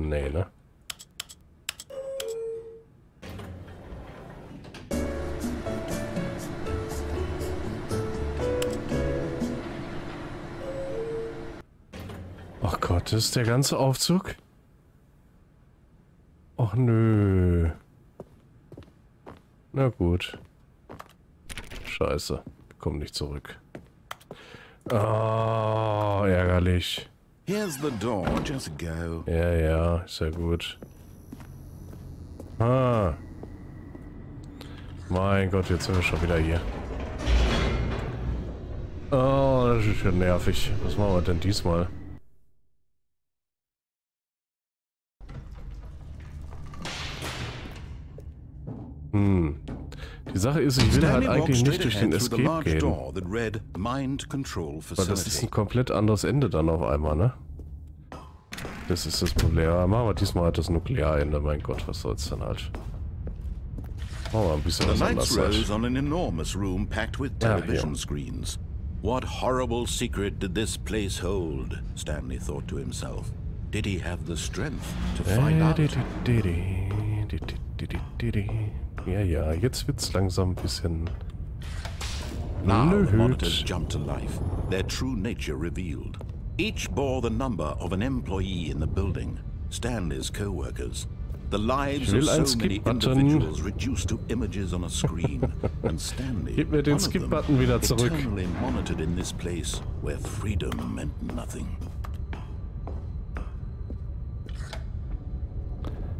Nee, ne? Ach Gott, das ist der ganze Aufzug? Ach nö. Na gut. Scheiße. Komm nicht zurück. Oh, ärgerlich. Here's the door, just go. Ja, ja, ist ja gut. Ah. Mein Gott, jetzt sind wir schon wieder hier. Oh, das ist ja nervig. Was machen wir denn diesmal? Die Sache ist, ich will halt eigentlich nicht durch den Escape gehen. Weil das ist ein komplett anderes Ende dann auf einmal, ne? Das ist das Problem. Ja, machen wir diesmal halt das Nuklearende. Mein Gott, was soll's dann halt? Machen wir ein bisschen was anderes halt. On an enormous room packed with television screens. What horrible secret did this place hold? Stanley thought to himself. Did he have the strength to find out? Ja, ja, jetzt wird's langsam ein bisschen... Now the monitors jumped to life, their true nature revealed. Each bore the number of an employee in the building, Stanley's co-workers. The lives of so many individuals reduced to images on a screen, and Stanley, Gib mir den Skip-Button wieder zurück. Eternally monitored in this place where freedom meant nothing.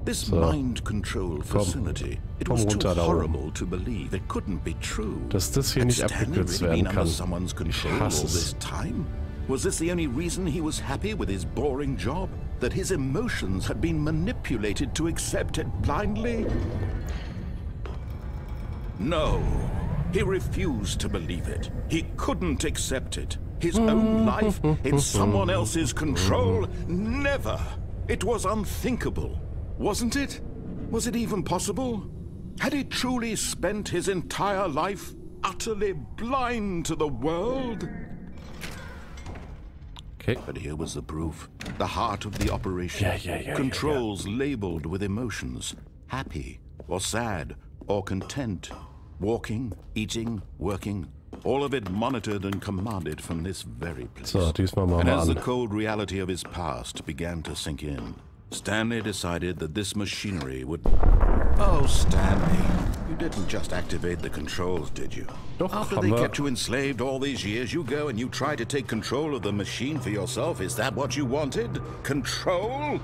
This mind control facility, it was too horrible to believe. It couldn't be true. Dass das hier nicht abgekürzt werden kann. Ich hasse es. Was this the only reason he was happy with his boring job? That his emotions had been manipulated to accept it blindly? No. He refused to believe it. He couldn't accept it. His own life in someone else's control? Never. It was unthinkable. Wasn't it? Was it even possible? Had he truly spent his entire life utterly blind to the world? Okay. But here was the proof. The heart of the operation. Controls labeled with emotions. Happy or sad or content. Walking, eating, working. All of it monitored and commanded from this very place. So, diesmal machen and wir as an. the cold reality of his past began to sink in, Stanley decided that this machinery would... Oh, Stanley, you didn't just activate the controls, did you? Doch, After they kept you enslaved all these years, you go and you try to take control of the machine for yourself. Is that what you wanted? Control?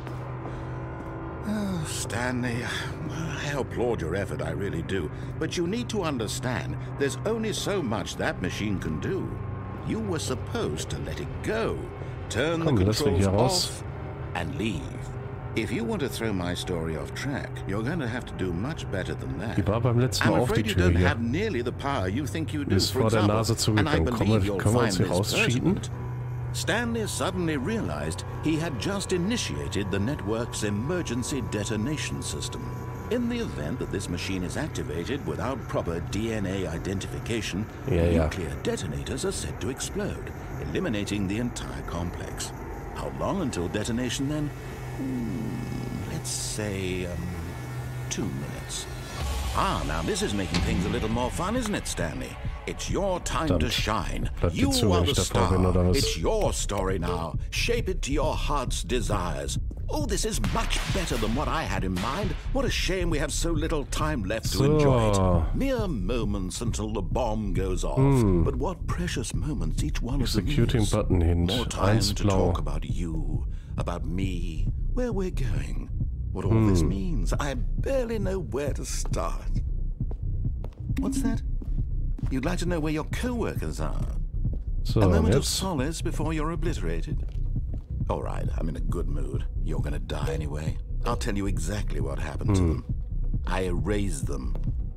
Oh, Stanley, I applaud your effort, I really do. But you need to understand, there's only so much that machine can do. You were supposed to let it go. Turn the controls off and leave. If you want to throw my story off track, you're going to have to do much better than that. Die war beim letzten Mal auf die Tür hier. Have nearly the power you think you do. Ist vor der Nase zugegangen. Können wir uns hier rausschieben? Stanley suddenly realized he had just initiated the network's emergency detonation system. In the event that this machine is activated without proper DNA identification, nuclear detonators are said to explode, eliminating the entire complex. How long until detonation then? Let's say 2 minutes. Ah, now this is making things a little more fun, isn't it, Stanley? It's your time to shine. You are the star. It's your story now. Shape it to your heart's desires. Oh, this is much better than what I had in mind. What a shame we have so little time left to enjoy it. Mere moments until the bomb goes off. But what precious moments each one of them is. More time to talk about you, about me, where we're going, what all this means. I barely know where to start. What's that? You'd like to know where your co-workers are? So, a moment of solace before you're obliterated? All right, I'm in a good mood. You're gonna die anyway. I'll tell you exactly what happened to them. I erased them.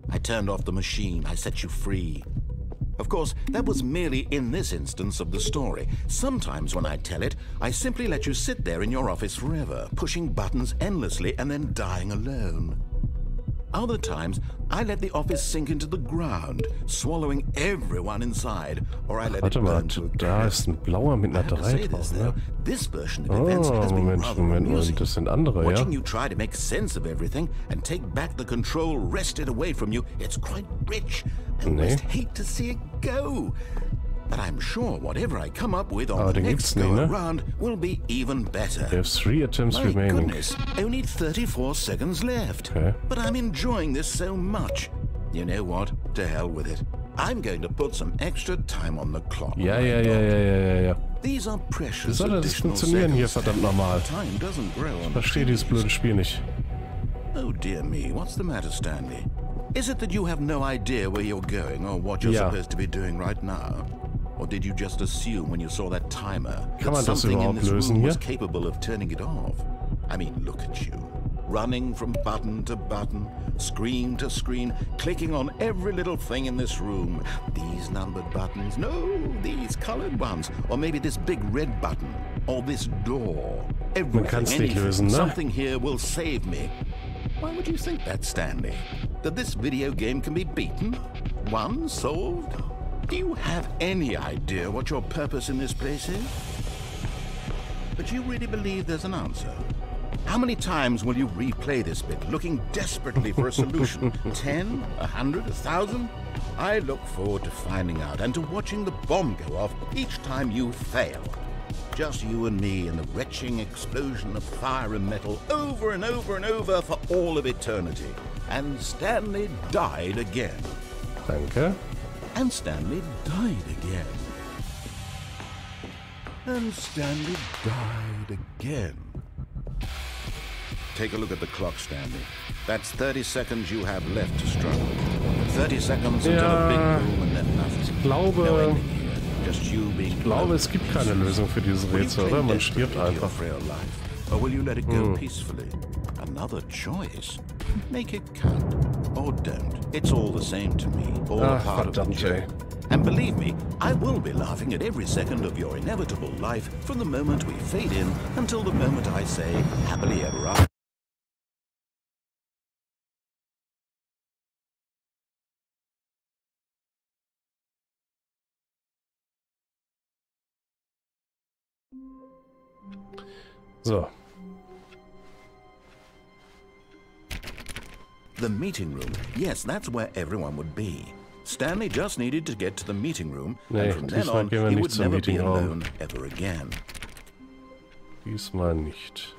I turned off the machine. I set you free. Of course, that was merely in this instance of the story. Sometimes when I tell it, I simply let you sit there in your office forever, pushing buttons endlessly and then dying alone. Other times, I let the office sink into the ground, swallowing everyone inside, or I let it burn to a da ist ein blauer mit einer 3 drauf, ne? This version of events has been rather amusing. Das sind andere, ja? Watching you try to make sense of everything and take back the control wrested away from you, it's quite rich. I almost hate to see it go. But I'm sure whatever I come up with on the next go around will be even better. They have 3 attempts remaining. My goodness, only 34 seconds left. Okay. But I'm enjoying this so much. You know what? To hell with it. I'm going to put some extra time on the clock. Ja. These are precious. Wie soll das funktionieren hier, verdammt nochmal? Time doesn't grow on Ich verstehe dieses blöde Spiel nicht. Oh dear me, what's the matter, Stanley? Is it that you have no idea where you're going or what you're supposed to be doing right now? Or did you just assume when you saw that timer that something in this room was capable of turning it off? I mean, look at you. Running from button to button, screen to screen, clicking on every little thing in this room. These numbered buttons, no, these colored ones. Or maybe this big red button, or this door. Everything, anything, something here will save me. Why would you think that, Stanley? That this video game can be beaten? Won? Solved? Do you have any idea what your purpose in this place is? But you really believe there's an answer? How many times will you replay this bit, looking desperately for a solution? 10? 100? 1,000? I look forward to finding out and to watching the bomb go off each time you fail. Just you and me in the retching explosion of fire and metal over and over and over for all of eternity. And Stanley died again. Danke. And Stanley died again. And Stanley died again. Take a look at the clock, Stanley. That's 30 seconds you have left to struggle. 30 seconds until a big boom and then nothing. Ich glaube, es gibt keine Lösung für dieses Rätsel, oder? Man stirbt einfach. Or will you let it go peacefully? Another choice. Make it count. Or don't. It's all the same to me. All part of the joke. And believe me, I will be laughing at every second of your inevitable life from the moment we fade in until the moment I say, happily ever after. So. The meeting room. Yes, that's where everyone would be. Stanley just needed to get to the meeting room, and from then on, he would never be alone ever again. Diesmal nicht.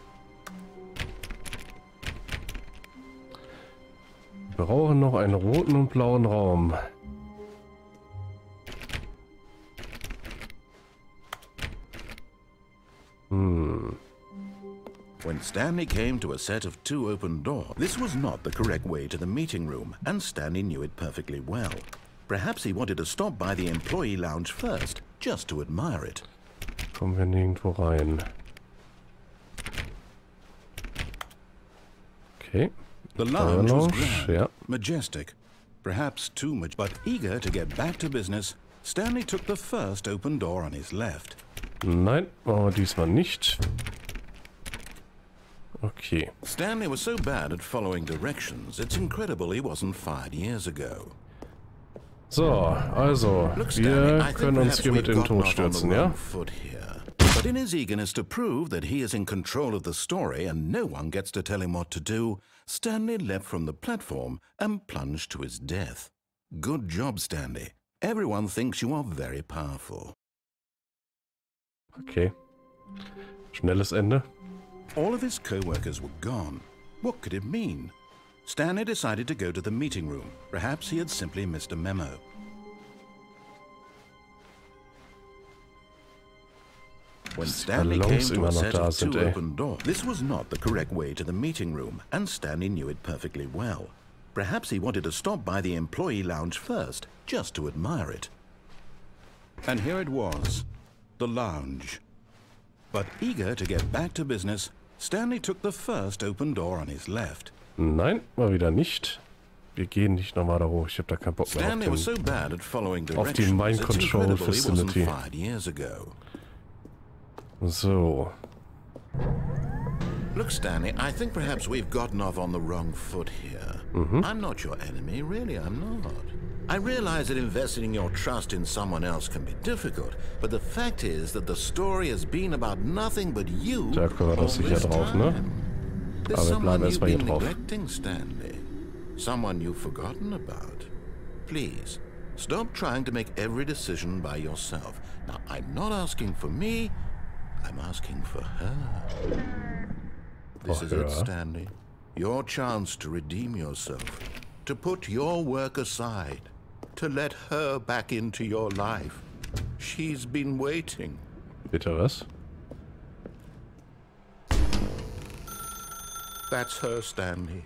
Wir brauchen noch einen roten und blauen Raum. When Stanley came to a set of 2 open doors, this was not the correct way to the meeting room, and Stanley knew it perfectly well. Perhaps he wanted to stop by the employee lounge first, just to admire it. Kommen wir nirgendwo rein. Okay. The lounge was grand, majestic, perhaps too much, but eager to get back to business, Stanley took the first open door on his left. Nein, machen wir diesmal nicht. Okay. Stanley was so bad at following directions, it's incredible he wasn't fired years ago. So, also, wir können uns hier mit in den Tod stürzen, ja? But in his eagerness to prove that he is in control of the story and no one gets to tell him what to do, Stanley leapt from the platform and plunged to his death. Good job, Stanley. Everyone thinks you are very powerful. Okay. Schnelles Ende. All of his co-workers were gone. What could it mean? Stanley decided to go to the meeting room. Perhaps he had simply missed a memo. When Stanley came to a set of 2 open doors, this was not the correct way to the meeting room, and Stanley knew it perfectly well. Perhaps he wanted to stop by the employee lounge first, just to admire it. And here it was, the lounge. But eager to get back to business, Stanley took the first open door on his left. Nein, mal wieder nicht. Wir gehen nicht nochmal da hoch. Ich habe da keinen Bock mehr auf die Mind Control Facility. So. Look, Stanley, I think perhaps we've gotten off on the wrong foot here. I'm not your enemy, really, I'm not. I realize that investing your trust in someone else can be difficult, but the fact is that the story has been about nothing but you Da können wir das sicher drauf, ne? Aber wir bleiben erstmal hier drauf. Neglecting, Stanley. Someone you've forgotten about. Please, stop trying to make every decision by yourself. Now, I'm not asking for me, I'm asking for her. This is it, Stanley. Your chance to redeem yourself, to put your work aside, to let her back into your life. She's been waiting. Bitte was? That's her, Stanley.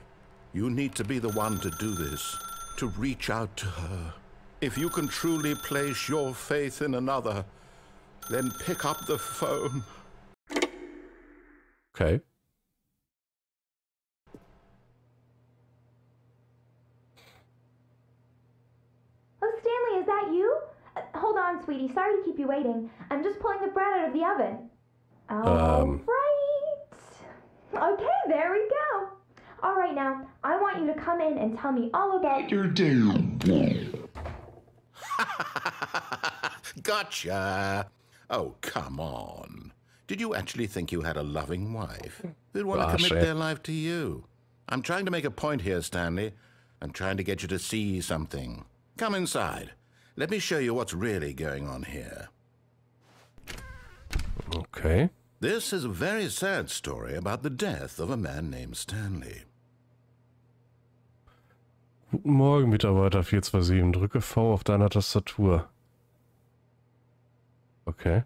You need to be the one to do this, to reach out to her. If you can truly place your faith in another, then pick up the phone. Okay. Oh, Stanley, is that you? Hold on, sweetie. Sorry to keep you waiting. I'm just pulling the bread out of the oven. All right. Okay, there we go. All right, now, I want you to come in and tell me all about your day. Gotcha. Oh, come on. Did you actually think you had a loving wife who'd want to commit their life to you? I'm trying to make a point here, Stanley. I'm trying to get you to see something. Come inside. Let me show you what's really going on here. Okay. This is a very sad story about the death of a man named Stanley. Guten Morgen, Mitarbeiter 427. Drücke V auf deiner Tastatur. Okay.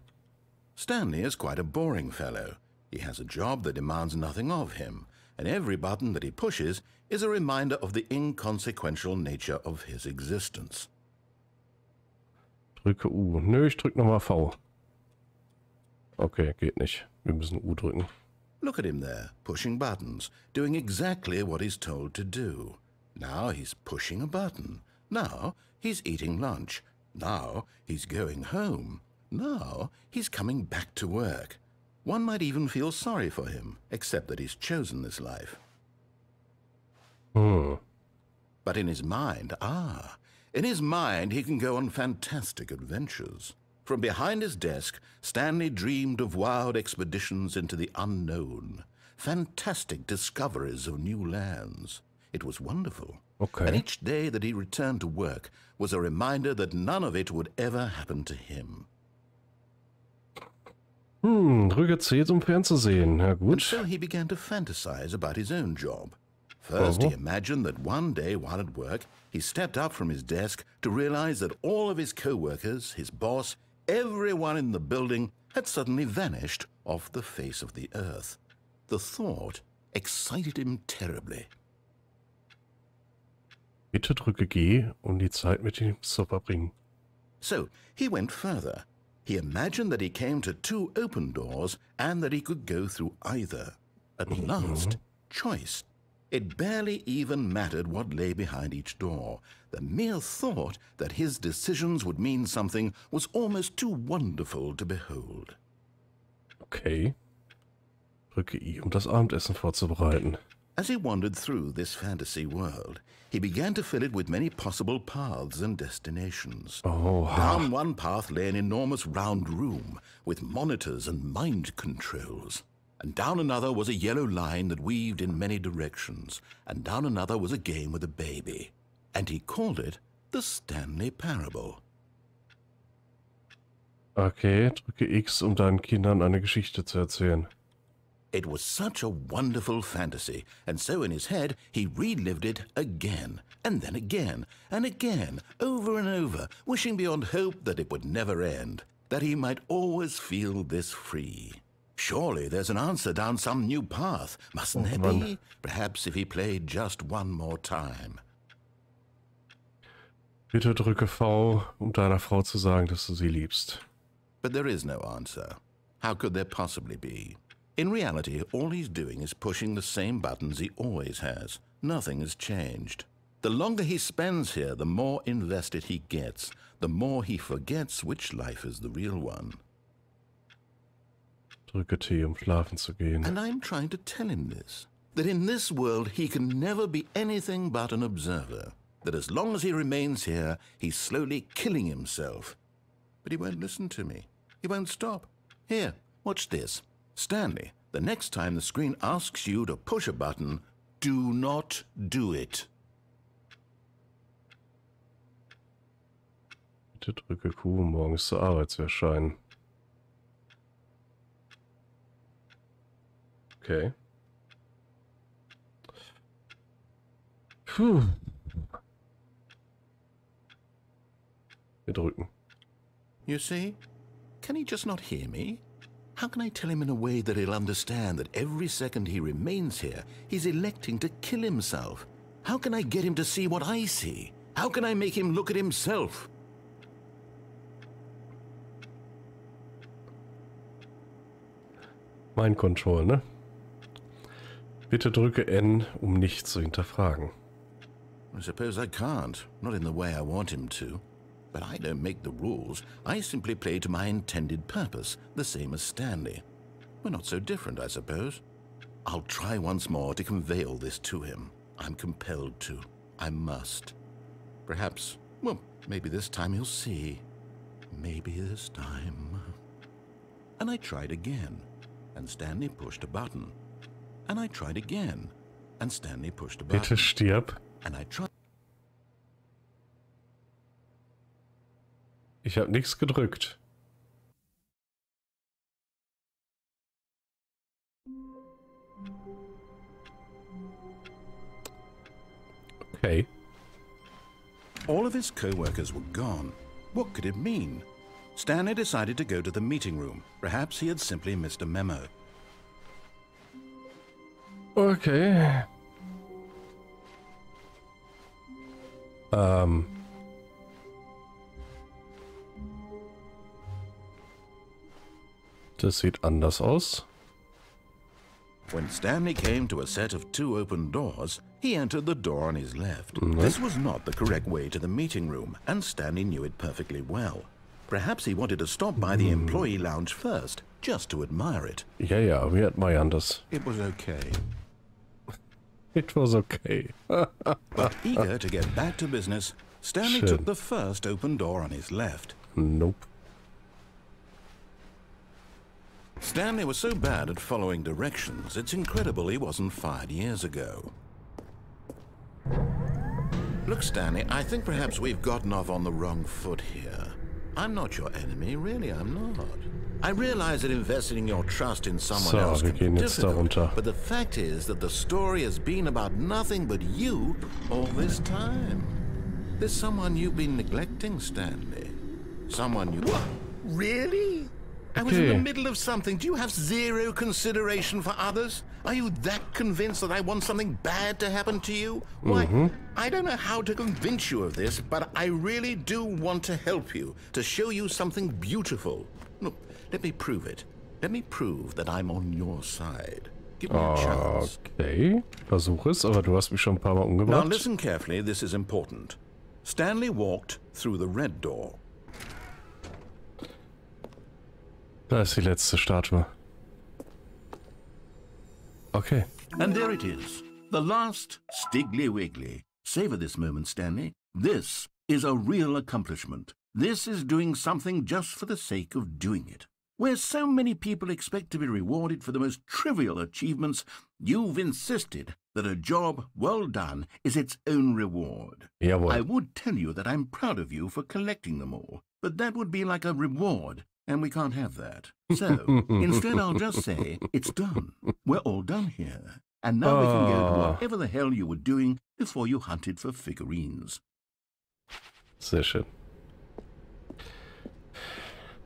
Stanley is quite a boring fellow. He has a job that demands nothing of him, and every button that he pushes is a reminder of the inconsequential nature of his existence. Drücke U. Nö, ich drück nochmal V. Okay, geht nicht. Wir müssen U drücken. Look at him there, pushing buttons, doing exactly what he's told to do. Now he's pushing a button. Now he's eating lunch. Now he's going home. Now he's coming back to work. One might even feel sorry for him, except that he's chosen this life. But in his mind, in his mind he can go on fantastic adventures. From behind his desk, Stanley dreamed of wild expeditions into the unknown, fantastic discoveries of new lands. It was wonderful. Okay. And each day that he returned to work was a reminder that none of it would ever happen to him. Drücke C, um fernzusehen. Ja, gut. And so he began to fantasize about his own job. First, he imagined that one day while at work, he stepped up from his desk to realize that all of his co-workers, his boss, everyone in the building had suddenly vanished off the face of the earth. The thought excited him terribly. Bitte drücke G, die Zeit mit ihm zu verbringen. So he went further. He imagined that he came to two open doors and that he could go through either. At last, choice. It barely even mattered what lay behind each door. The mere thought that his decisions would mean something was almost too wonderful to behold. Okay. Drücke I, das Abendessen vorzubereiten. As he wandered through this fantasy world, he began to fill it with many possible paths and destinations. Down one path lay an enormous round room with monitors and mind controls. And down another was a yellow line that weaved in many directions. And down another was a game with a baby. And he called it the Stanley Parable. Okay, drücke X, deinen Kindern eine Geschichte zu erzählen. It was such a wonderful fantasy, and so in his head he relived it again, and then again, and again, over and over, wishing beyond hope that it would never end, that he might always feel this free. Surely there's an answer down some new path, mustn't there be? Perhaps if he played just one more time. Bitte drücke V, deiner Frau zu sagen, dass du sie liebst. But there is no answer. How could there possibly be? In reality, all he's doing is pushing the same buttons he always has. Nothing has changed. The longer he spends here, the more invested he gets, the more he forgets which life is the real one. Drücke T, um schlafen zu gehen. And I'm trying to tell him this. That in this world he can never be anything but an observer. That as long as he remains here, he's slowly killing himself. But he won't listen to me. He won't stop. Here, watch this. Stanley, the next time the screen asks you to push a button, do not do it. Bitte drücke Q, um morgens zur Arbeit zu erscheinen. Okay. Puh. Wir drücken. You see? Can he just not hear me? How can I tell him in a way that he'll understand that every second he remains here, he's electing to kill himself? How can I get him to see what I see? How can I make him look at himself? Mind Control, ne? Bitte drücke N, um nichts zu hinterfragen. I suppose I can't, not in the way I want him to. But I don't make the rules. I simply play to my intended purpose, the same as Stanley. We're not so different, I suppose. I'll try once more to convey all this to him. I'm compelled to. I must. Perhaps, well, maybe this time he'll see. Maybe this time. And I tried again, and Stanley pushed a button. And I tried again, and Stanley pushed a button. Bitte stirb. And I tried. Ich habe nichts gedrückt. Okay. All of his co-workers were gone. What could it mean? Stanley decided to go to the meeting room. Perhaps he had simply missed a memo. Okay. Das sieht anders aus. When Stanley came to a set of 2 open doors, he entered the door on his left. This was not the correct way to the meeting room, and Stanley knew it perfectly well. Perhaps he wanted to stop by the employee lounge first, just to admire it. Ja, wir admiren das. It was okay. It was okay. But eager to get back to business, Stanley Schön. took the first open door on his left. Nope. Stanley was so bad at following directions, it's incredible he wasn't fired years ago. Look, Stanley, I think perhaps we've gotten off on the wrong foot here. I'm not your enemy, really, I'm not. I realize that investing your trust in someone else wir can be gehen jetzt difficult, darunter. but the fact is that the story has been about nothing but you all this time. There's someone you've been neglecting, Stanley. Someone you... What? Really? I was in the middle of something. Do you have zero consideration for others? Are you that convinced that I want something bad to happen to you? Why, I don't know how to convince you of this, but I really do want to help you, to show you something beautiful. Look, let me prove it. Let me prove that I'm on your side. Give me a chance. Okay, versuch es, aber du hast mich schon ein paar Mal Now umgebracht. listen carefully, this is important. Stanley walked through the red door. Da ist die letzte Statue. Okay. And there it is, the last Stiggly Wiggly. Savor this moment, Stanley. This is a real accomplishment. This is doing something just for the sake of doing it. Where so many people expect to be rewarded for the most trivial achievements, you've insisted that a job well done is its own reward. Jawohl. I would tell you that I'm proud of you for collecting them all, but that would be like a reward, and we can't have that. So, instead I'll just say, it's done. We're all done here. And now we can go to whatever the hell you were doing before you hunted for figurines. Sehr schön.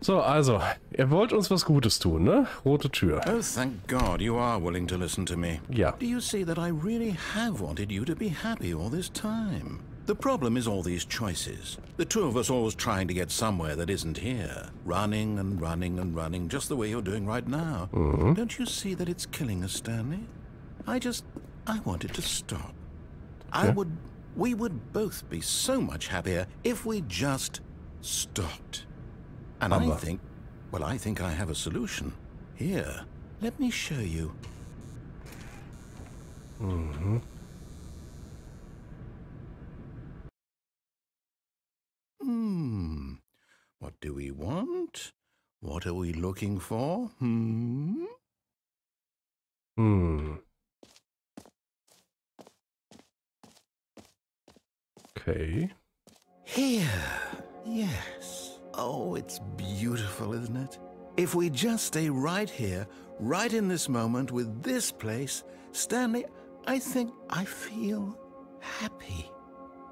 So, also, ihr wollt uns was Gutes tun, ne? Rote Tür. Oh, thank God you are willing to listen to me. Ja. Do you see that I really have wanted you to be happy all this time? The problem is all these choices. The two of us always trying to get somewhere that isn't here. Running and running and running, just the way you're doing right now. Don't you see that it's killing us, Stanley? I want it to stop. We would both be so much happier if we just stopped. And I think I have a solution. Here, let me show you. Mhm. What do we want? What are we looking for? Okay. Here. Yes. Oh, it's beautiful, isn't it? If we just stay right here, right in this moment with this place, Stanley, I think I feel happy.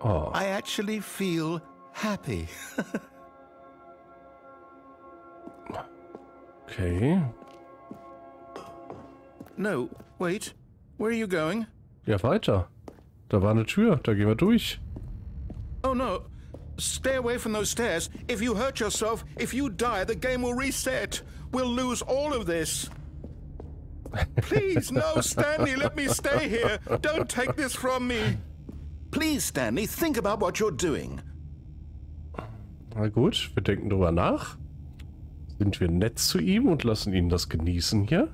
Oh. I actually feel happy. Okay. No, wait. Where are you going? Ja, weiter. Da war eine Tür. Da gehen wir durch. Oh no. Stay away from those stairs. If you hurt yourself, if you die, the game will reset. We'll lose all of this. Please, no, Stanley, let me stay here. Don't take this from me. Please, Stanley, think about what you're doing. Na gut, wir denken drüber nach. Sind wir nett zu ihm und lassen ihn das genießen hier?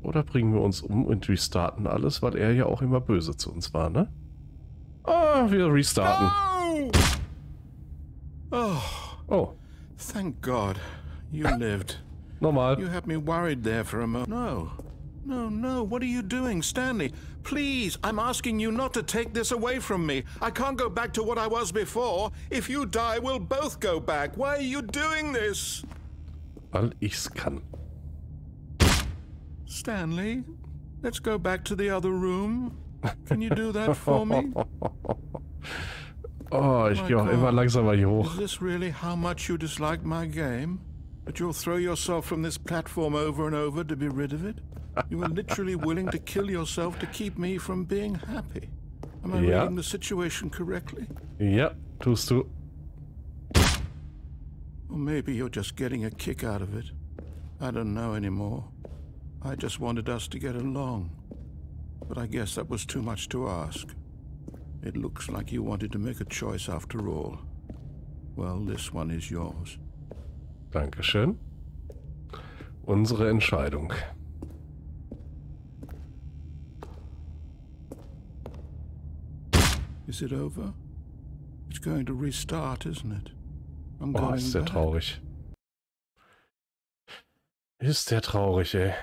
Oder bringen wir uns um und restarten alles, weil er ja auch immer böse zu uns war, ne? Ah, wir restarten. Oh. Oh. Thank God. You lived. Normal. You had me worried there for a moment. No. No, no. What are you doing, Stanley? Please, I'm asking you not to take this away from me. I can't go back to what I was before. If you die, we'll both go back. Why are you doing this? Weil ich's kann. Stanley, let's go back to the other room. Can you do that for me? Oh, ich gehe auch immer langsamer hier hoch. Is this really how much you dislike my game? That you'll throw yourself from this platform over and over to be rid of it? You were literally willing to kill yourself to keep me from being happy. Am I reading the situation correctly? Ja, tust du. Or maybe you're just getting a kick out of it. I don't know anymore. I just wanted us to get along. But I guess that was too much to ask. It looks like you wanted to make a choice after all. Well, this one is yours. Dankeschön. Unsere Entscheidung. Is it over? It's going to restart, isn't it? I'm Oh, going ist der back. traurig. Ist der traurig, ey.